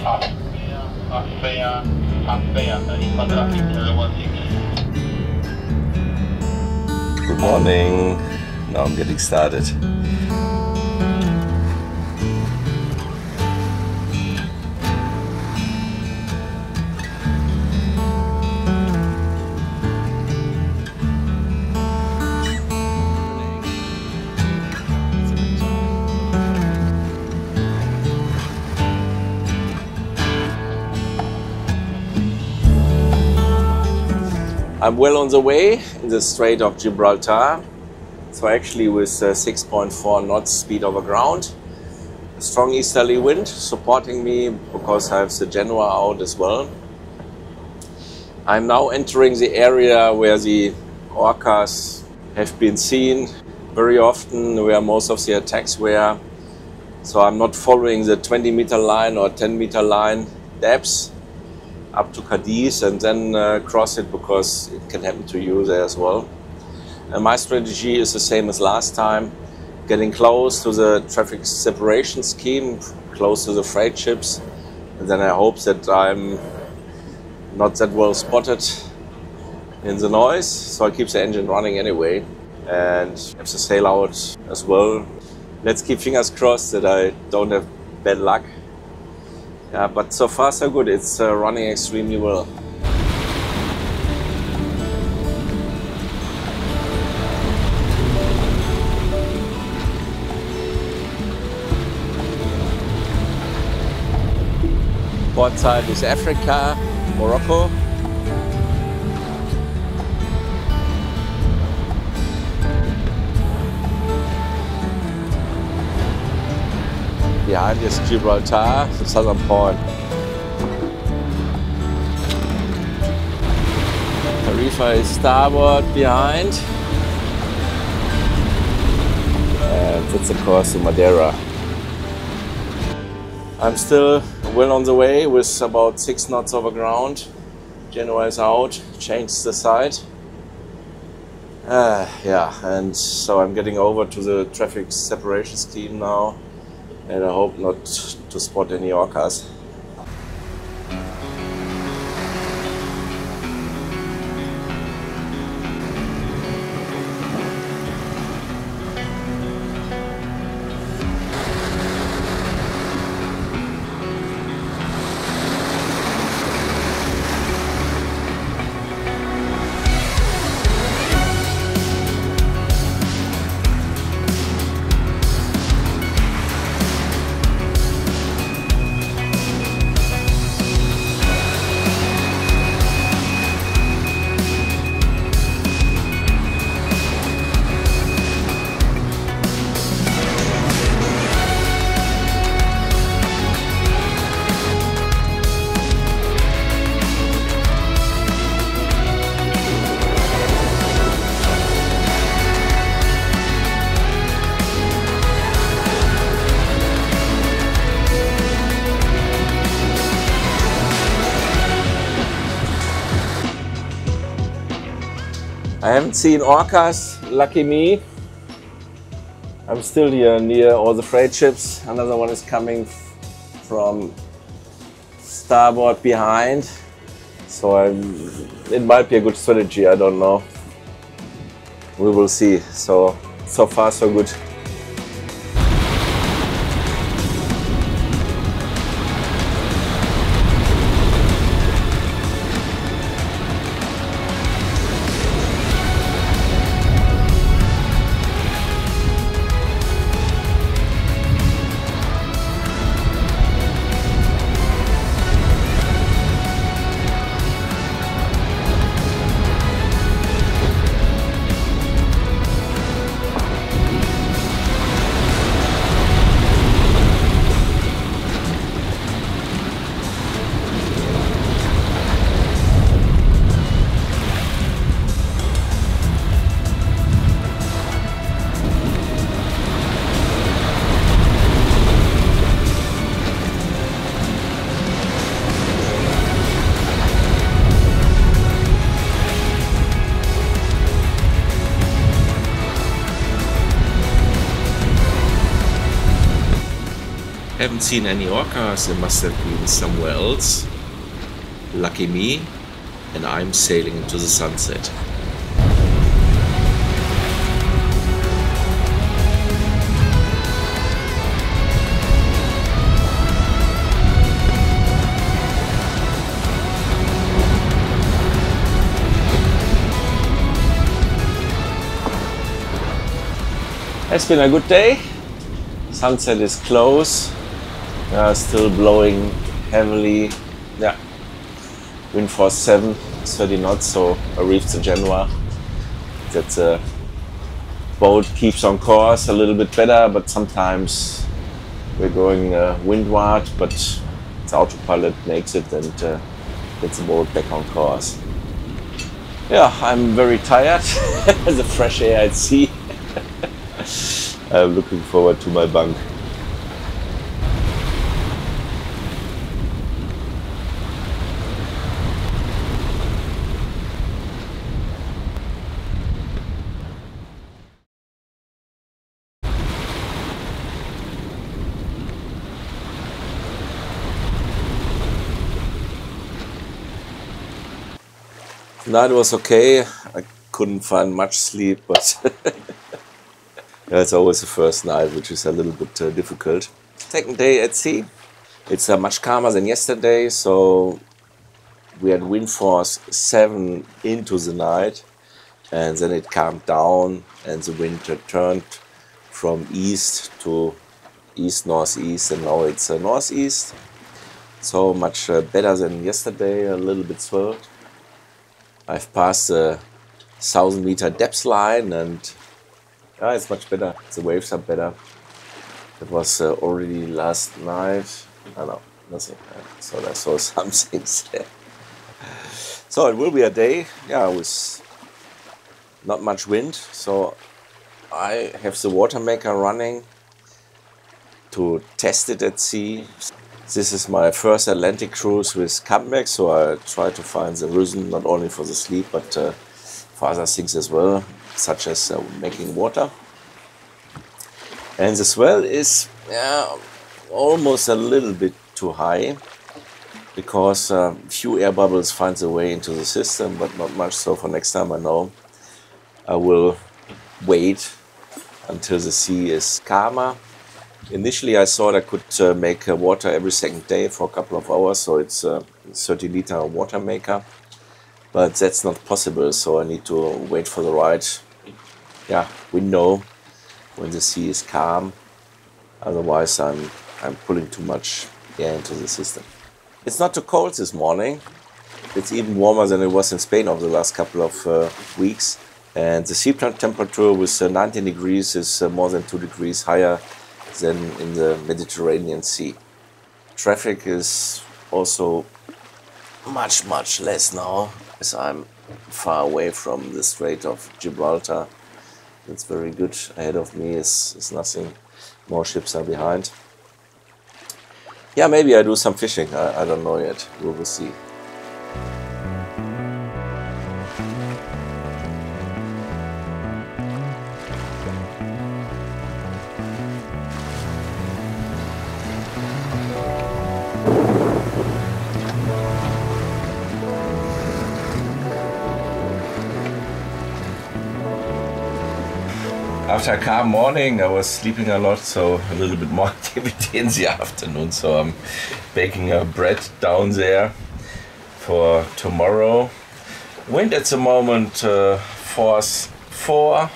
Good morning. Now I'm getting started. I'm well on the way in the Strait of Gibraltar. So actually with 6.4 knots speed over ground. A strong easterly wind supporting me because I have the Genoa out as well. I'm now entering the area where the orcas have been seen very often, where most of the attacks were. So I'm not following the 20-meter line or 10-meter line depths up to Cadiz and then cross it, because it can happen to you there as well. And my strategy is the same as last time, getting close to the traffic separation scheme, close to the freight ships, and then I hope that I'm not that well spotted in the noise, so I keep the engine running anyway and have the sail out as well. Let's keep fingers crossed that I don't have bad luck. Yeah, but so far so good. It's running extremely well. Port side is Africa, Morocco. Behind is Gibraltar, the southern point. Tarifa is starboard behind. And that's of course to Madeira. I'm still well on the way with about 6 knots over ground. Genoa is out, changed the side. Yeah, and so I'm getting over to the traffic separation scheme now. And I hope not to spot any orcas. I haven't seen orcas, lucky me. I'm still here near all the freight ships. Another one is coming from starboard behind. So it might be a good strategy, I don't know. We will see. So far so good. haven't seen any orcas. They must have been somewhere else. Lucky me. And I'm sailing into the sunset. It's been a good day. Sunset is close. Still blowing heavily. Yeah. Wind force 7, 30 knots, so I reached the Genoa. That boat keeps on course a little bit better, but sometimes we're going windward, but the autopilot makes it and gets the boat back on course. Yeah, I'm very tired. The fresh air at sea. I'm looking forward to my bunk. Night was okay. I couldn't find much sleep, but yeah, it's always the first night, which is a little bit difficult. Second day at sea. It's much calmer than yesterday, so we had wind force 7 into the night, and then it calmed down, and the wind turned from east to east-northeast, and now it's northeast. So much better than yesterday, a little bit swelled. I've passed the 1,000-meter depth line, and yeah, it's much better. The waves are better. It was already last night. I know, nothing. So I saw some things there. So it will be a day, yeah, with not much wind. So I have the water maker running to test it at sea. This is my first Atlantic cruise with Camex, so I try to find the reason not only for the sleep, but for other things as well, such as making water. And the swell is almost a little bit too high, because few air bubbles find their way into the system, but not much. So for next time, I know I will wait until the sea is calmer. Initially, I thought I could make water every second day for a couple of hours, so it's a 30-liter water maker. But that's not possible, so I need to wait for the right window when the sea is calm. Otherwise, I'm pulling too much air into the system. It's not too cold this morning. It's even warmer than it was in Spain over the last couple of weeks. And the sea temperature with 19 degrees is more than 2 degrees higher than in the Mediterranean Sea. Traffic is also much less now, as I'm far away from the Strait of Gibraltar. That's very good. Ahead of me is nothing. More ships are behind. Yeah, maybe I do some fishing. I don't know yet. We will see. After a calm morning, I was sleeping a lot, so a little bit more activity in the afternoon. So I'm baking bread down there for tomorrow. Wind at the moment force 4,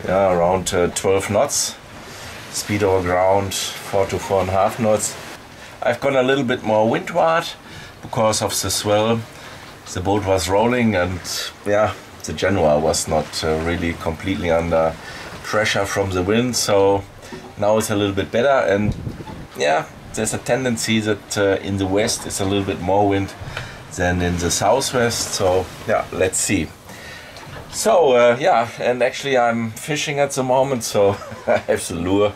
yeah, around 12 knots. Speed over ground 4 to 4.5 knots. I've gone a little bit more windward because of the swell. The boat was rolling, and yeah, the Genoa was not really completely under pressure from the wind, so now it's a little bit better. And yeah, there's a tendency that in the west it's a little bit more wind than in the southwest, so yeah, let's see. So yeah, and actually I'm fishing at the moment, so I have the lure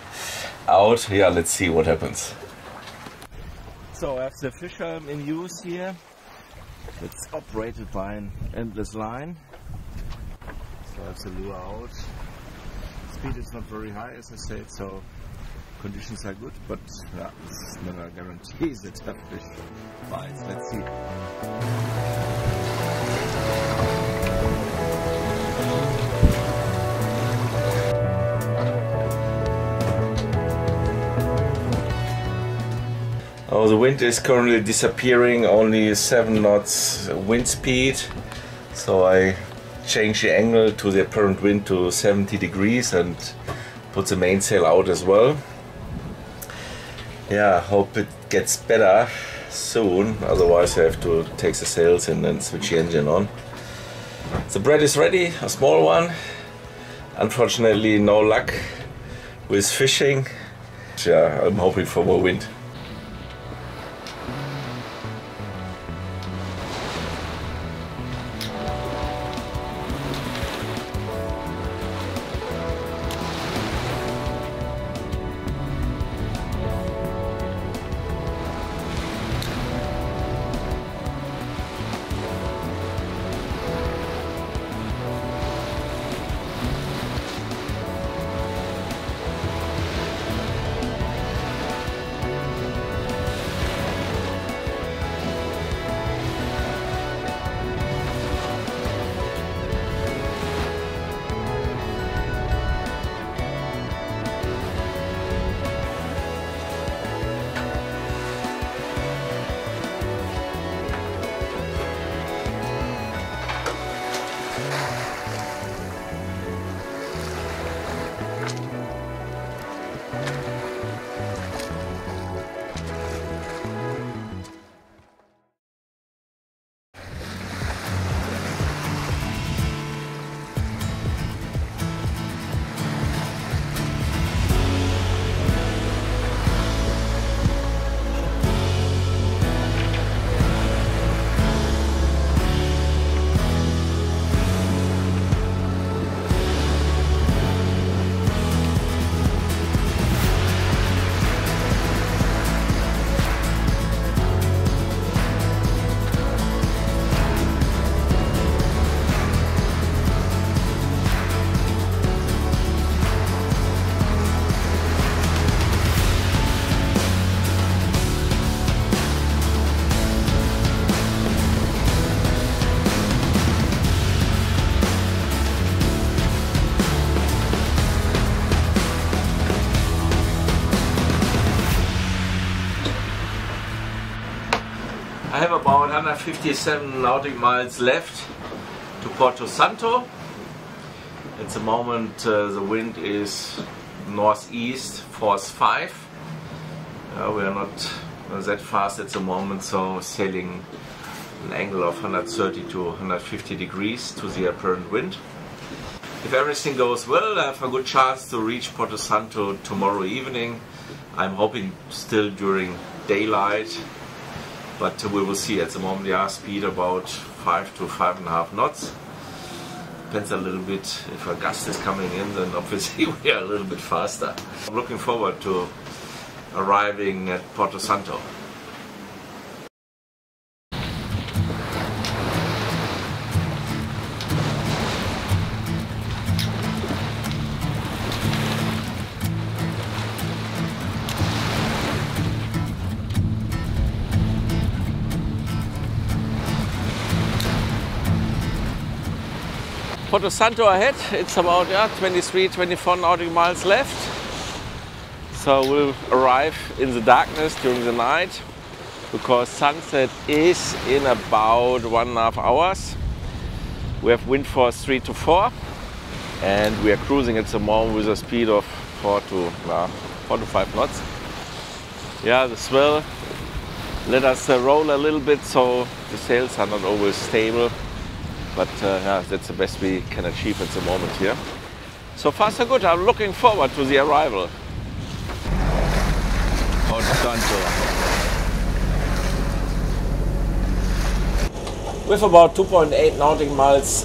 out. Yeah, let's see what happens. So I have the fish in use here. It's operated by an endless line. So I have the lure out. Speed is not very high, as I said, so conditions are good, but yeah, it's never guarantees that a fish bites. Let's see. Oh, the wind is currently disappearing, only 7 knots wind speed. So I changed the angle to the apparent wind to 70 degrees and put the mainsail out as well. Yeah, hope it gets better soon, otherwise I have to take the sails and then switch the engine on. The bread is ready, a small one. Unfortunately no luck with fishing. Yeah, I'm hoping for more wind. I have about 157 nautical miles left to Porto Santo. At the moment the wind is northeast, force 5. We are not that fast at the moment, so sailing an angle of 130 to 150 degrees to the apparent wind. If everything goes well, I have a good chance to reach Porto Santo tomorrow evening. I'm hoping still during daylight, but we will see. At the moment we are speed about 5 to 5.5 knots. Depends a little bit, if a gust is coming in, then obviously we are a little bit faster. I'm looking forward to arriving at Porto Santo. Porto Santo ahead, it's about 23-24 nautical miles left. So we'll arrive in the darkness during the night because sunset is in about 1.5 hours. We have wind force 3 to 4 and we are cruising at the moment with a speed of 4 to 5 knots. Yeah, the swell let us roll a little bit so the sails are not always stable. But yeah, that's the best we can achieve at the moment here. So far so good, I'm looking forward to the arrival. Porto Santo. With about 2.8 nautical miles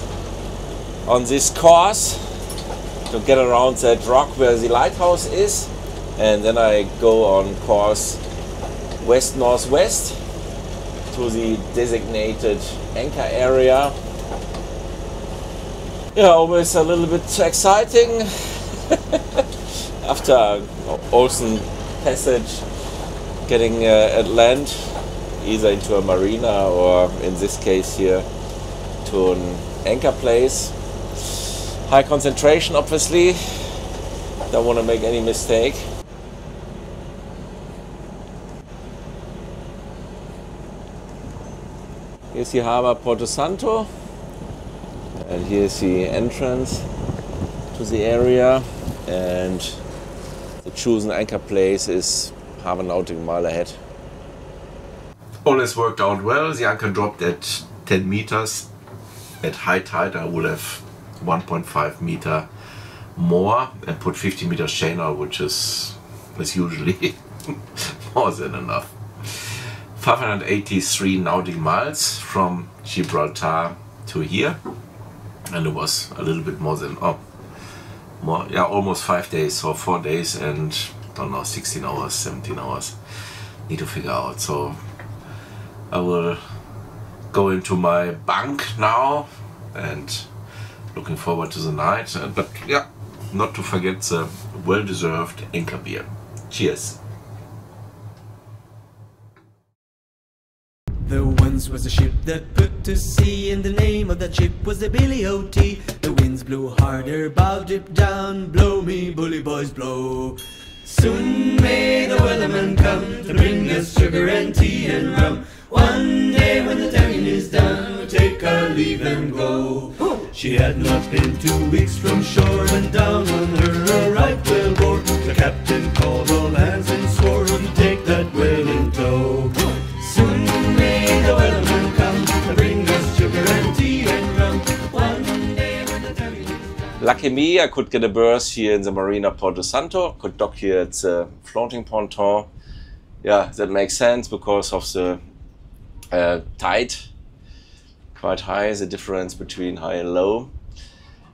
on this course to get around that rock where the lighthouse is, and then I go on course west-northwest to the designated anchor area. Yeah, always a little bit exciting After Olsen Passage, getting at land, either into a marina or in this case here to an anchor place. High concentration, obviously. Don't want to make any mistake. Here's the harbor Porto Santo, and here's the entrance to the area, and the chosen anchor place is half a nautical mile ahead. All has worked out well. The anchor dropped at 10 meters. At high tide I would have 1.5 meter more and put 50 meters chain out, which is usually more than enough. 583 nautical miles from Gibraltar to here, and it was a little bit more than almost 5 days, so 4 days and I don't know, 16 hours, 17 hours. Need to figure out. So I will go into my bunk now and looking forward to the night. But yeah, not to forget the well-deserved anchor beer. Cheers. There once was a ship that put to sea, and the name of that ship was the Billy O.T. The winds blew harder, bow dip down, blow me bully boys blow. Soon may the wellerman come to bring us sugar and tea and rum. One day when the tonguing is done, we'll take our leave and go. She had not been 2 weeks from shore when down on her a right whale bore. The captain called all hands and swore he'd take that whale in tow. Soon may the wellerman come to bring us sugar and tea and rum. One day when the tonguing is done. Lucky me, I could get a berth here in the Marina Porto Santo, could dock here at the floating ponton. Yeah, that makes sense because of the tide, quite high, the difference between high and low.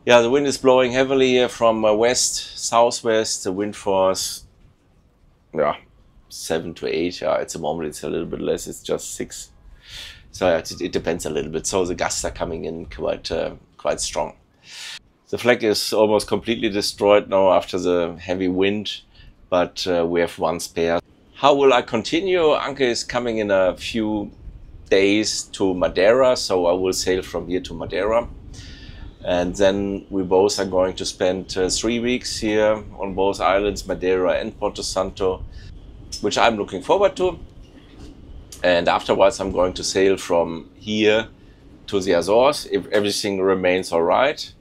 Yeah, the wind is blowing heavily here from west, southwest, the wind force, yeah, 7 to 8, yeah, at the moment it's a little bit less, it's just 6. So yeah, it depends a little bit, so the gusts are coming in quite strong. The flag is almost completely destroyed now after the heavy wind, but we have one spare. How will I continue? Anke is coming in a few days to Madeira, so I will sail from here to Madeira. And then we both are going to spend 3 weeks here on both islands, Madeira and Porto Santo, which I'm looking forward to. And afterwards I'm going to sail from here to the Azores if everything remains all right.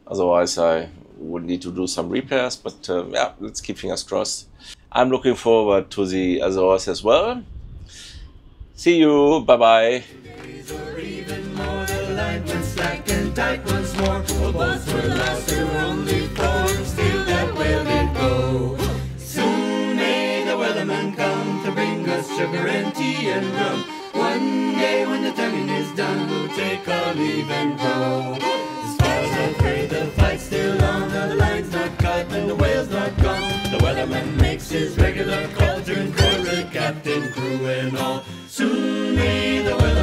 Otherwise I would need to do some repairs, but yeah, let's keep fingers crossed. I'm looking forward to the Azores as well. See you, bye-bye. Or even more, the line went slack and tight once more. All boats were lost, there were only 4, still that whale did go. Soon may the wellerman come to bring us sugar and tea and rum. One day when the tonguing is done, we'll take our leave and go. As far as I've heard, the fight's still on, the line's not cut and the whale's not gone. The wellerman makes his regular call, turn chorus, captain, crew and all. Soon may the wellerman